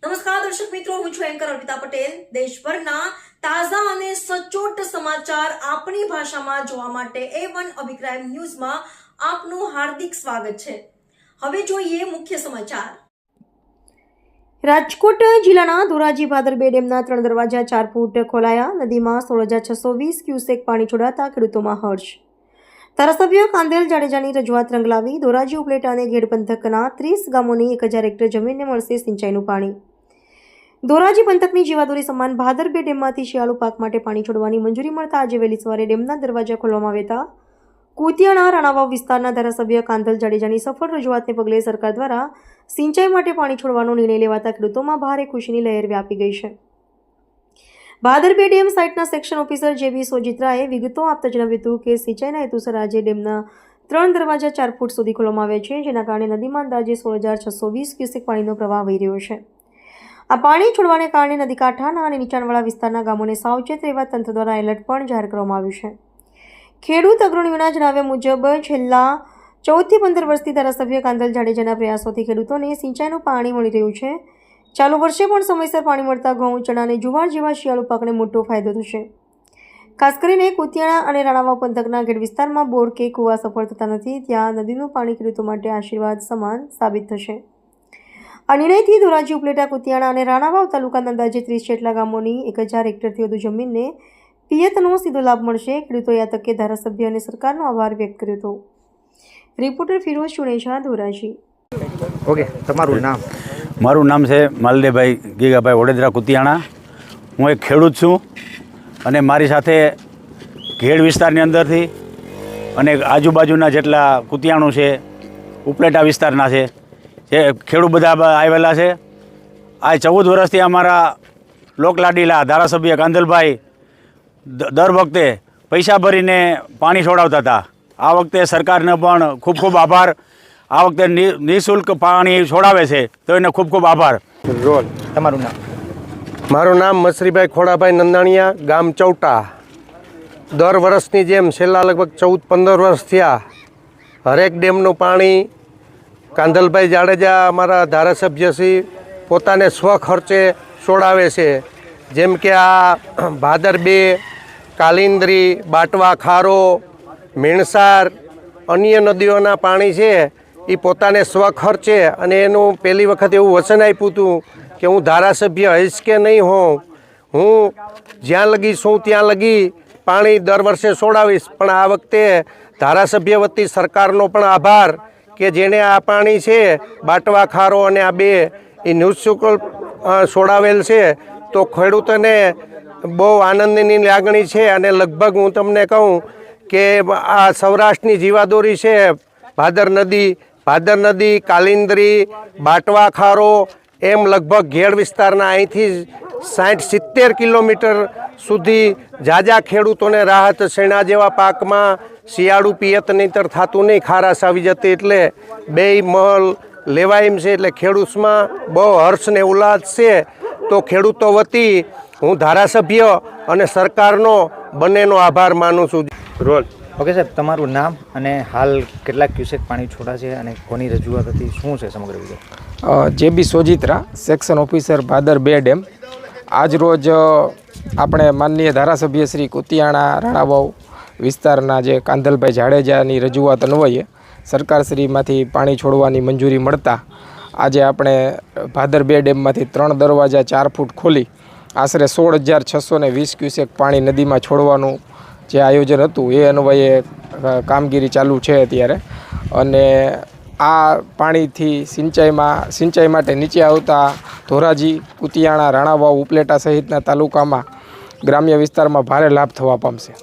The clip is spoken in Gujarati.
નમસ્કાર દર્શક મિત્રો, હું છું એન્કર અર્પિતા પટેલ। દેશભરના તાજા અને સચોટ સમાચાર આપણી ભાષામાં જોવા માટે A1 અભિપ્રાય ન્યૂઝમાં આપનું હાર્દિક સ્વાગત છે। હવે જોઈએ મુખ્ય સમાચાર। રાજકોટ જિલ્લાના ધોરાજી ભાદર બે ડેમના 3 દરવાજા 4 ફૂટ ખોલાયા। નદીમાં 16,620 ક્યુસેક પાણી છોડાતા ખેડૂતોમાં હર્ષ। ધારાસભ્ય કાંદેલ જાડેજાની રજૂઆત રંગ લાવી। ધોરાજી ઉપલેટા અને ઘેડ પંથકના 30 ગામોની 1000 હેક્ટર જમીનને મળશે સિંચાઈનું પાણી। ધોરાજી પંથકની જીવાદોરી સમાન ભાદર બે ડેમમાંથી શિયાળુ પાક માટે પાણી છોડવાની મંજૂરી મળતા આજે વહેલી સવારે ડેમના દરવાજા ખોલવામાં આવ્યા હતા। કુતિયાણા રાણાવાવ વિસ્તારના ધારાસભ્ય કાંધલ જાડેજાની સફળ રજૂઆતને પગલે સરકાર દ્વારા સિંચાઈ માટે પાણી છોડવાનો નિર્ણય લેવાતા ખેડૂતોમાં ભારે ખુશીની લહેર વ્યાપી ગઈ છે। ભાદર બે ડેમ સાઇટના સેક્શન ઓફિસર જેબી સોજિત્રાએ વિગતો આપતા જણાવ્યું હતું કે સિંચાઈના હેતુસર આજે ડેમના 3 દરવાજા 4 ફૂટ સુધી ખોલવામાં આવ્યા છે, જેના કારણે નદીમાં અંદાજે 16,620 ક્યુસેક પાણીનો પ્રવાહ વહી રહ્યો છે। આ પાણી છોડવાને કારણે નદીકાંઠાના અને નીચાણવાળા વિસ્તારના ગામોને સાવચેત રહેવા તંત્ર દ્વારા એલર્ટ પણ જાહેર કરવામાં આવ્યું છે। ખેડૂત અગ્રણીઓના જણાવ્યા મુજબ છેલ્લા 14 થી 15 વર્ષથી ધારાસભ્ય કાંધલ જાડેજાના પ્રયાસોથી ખેડૂતોને સિંચાઈનું પાણી મળી રહ્યું છે। ચાલુ વર્ષે પણ સમયસર પાણી મળતા ઘઉં, ચણા અને જુવાર જેવા શિયાળુ પાકને મોટો ફાયદો થશે। ખાસ કરીને કુતિયાણા અને રાણાવાવ પંથકના ઘેડ વિસ્તારમાં બોર કે કૂવા સફળ થતા નથી, ત્યાં નદીનું પાણી ખેડૂતો માટે આશીર્વાદ સમાન સાબિત થશે। આ નિર્ણયથી ધોરાજી ઉપલેટા, કુતિયાણા અને રાણાવાવ તાલુકાના અંદાજે 30 જેટલા ગામોની 1000 હેક્ટરથી વધુ જમીનને પિયતનો સીધો લાભ મળશે। ખેડૂતોએ આ તકે ધારાસભ્ય અને સરકારનો આભાર વ્યક્ત કર્યો હતો। રિપોર્ટર ફિરોઝ ચુનેજા, ધોરાજી। ઓકે, તમારું નામ? મારું નામ છે માલદેભાઈ ગીગાભાઈ વડોદરા, કુતિયાણા। હું એક ખેડૂત છું અને મારી સાથે ઘેડ વિસ્તારની અંદરથી અને આજુબાજુના જેટલા કુતિયાણું છે, ઉપલેટા વિસ્તારના છે, જે ખેડૂત બધા આવેલા છે। આ 14 વર્ષથી અમારા લોકલાડીલા ધારાસભ્ય કાંદલભાઈ દર વખતે પૈસા ભરીને પાણી છોડાવતા હતા। આ વખતે સરકારને પણ ખૂબ ખૂબ આભાર। આ વખતે નિઃશુલ્ક પાણી છોડાવે છે, તો એને ખૂબ ખૂબ આભાર। રોલ, તમારું નામ? મારું નામ મસરીભાઈ ખોડાભાઈ નંદાણીયા, ગામ ચૌટા। દર વર્ષની જેમ છેલ્લા લગભગ 14-15 વર્ષ થયા હરેક ડેમનું પાણી કાંધલભાઈ જાડેજા અમારા ધારાસભ્યશ્રી પોતાને સ્વખર્ચે છોડાવે છે। જેમ કે આ ભાદર બે, કાલિંદરી, બાટવા ખારો, મીણસાર, અન્ય નદીઓના પાણી છે એ પોતાને સ્વખર્ચે, અને એનું પહેલી વખત એવું વચન આપ્યું હતું કે હું ધારાસભ્ય હઈશ કે નહીં હોઉં, હું જ્યાં લગી છું ત્યાં લગી પાણી દર વર્ષે છોડાવીશ। પણ આ વખતે ધારાસભ્ય વતી સરકારનો પણ આભાર કે જેણે આ પાણી છે બાટવા ખારો અને આ બે એ નિઃશુલ્ક છોડાવેલ છે, તો ખેડૂતોને બહુ આનંદની લાગણી છે। અને લગભગ હું તમને કહું કે આ સૌરાષ્ટ્રની જીવાદોરી છે ભાદર નદી, કાલિંદરી, બાટવા ખારો, એમ લગભગ ઘેડ વિસ્તારના અહીંથી 60-70 કિલોમીટર સુધી જાજા ખેડૂતોને રાહત શેણા જેવા પાકમાં શિયાળુ પિયત નહીંતર થતું નહીં, ખારાશ આવી જતી, એટલે બેય મહલ લેવાય એમ છે। એટલે ખેડૂતમાં બહુ હર્ષ ને ઉલ્લાસ છે। તો ખેડૂતો વતી હું ધારાસભ્ય અને સરકારનો બંનેનો આભાર માનું છું। રોલ, ઓકે સાહેબ, તમારું નામ અને હાલ કેટલાક ક્યુસેક પાણી છોડા છે અને કોની રજૂઆત હતી, શું છે સમગ્ર વિગત? જેબી સોજિત્રા, સેક્શન ઓફિસર ભાદર બે ડેમ। આજ રોજ આપણે માનનીય ધારાસભ્ય શ્રી કુતિયાણા રાણાવાવ વિસ્તારના જે કાંધલભાઈ જાડેજાની રજૂઆત અન્વયે સરકારશ્રીમાંથી પાણી છોડવાની મંજૂરી મળતા આજે આપણે ભાદર બે ડેમમાંથી 3 દરવાજા 4 ફૂટ ખોલી આશરે 16,620 ક્યુસેક પાણી નદીમાં છોડવાનું જે આયોજન હતું એ અન્વયે કામગીરી ચાલુ છે અત્યારે। અને આ પાણીથી સિંચાઈ માટે નીચે આવતા ધોરાજી, કુતિયાણા, રાણાવાવ, ઉપલેટા સહિતના તાલુકામાં ગ્રામ્ય વિસ્તારમાં ભારે લાભ થવા પામશે।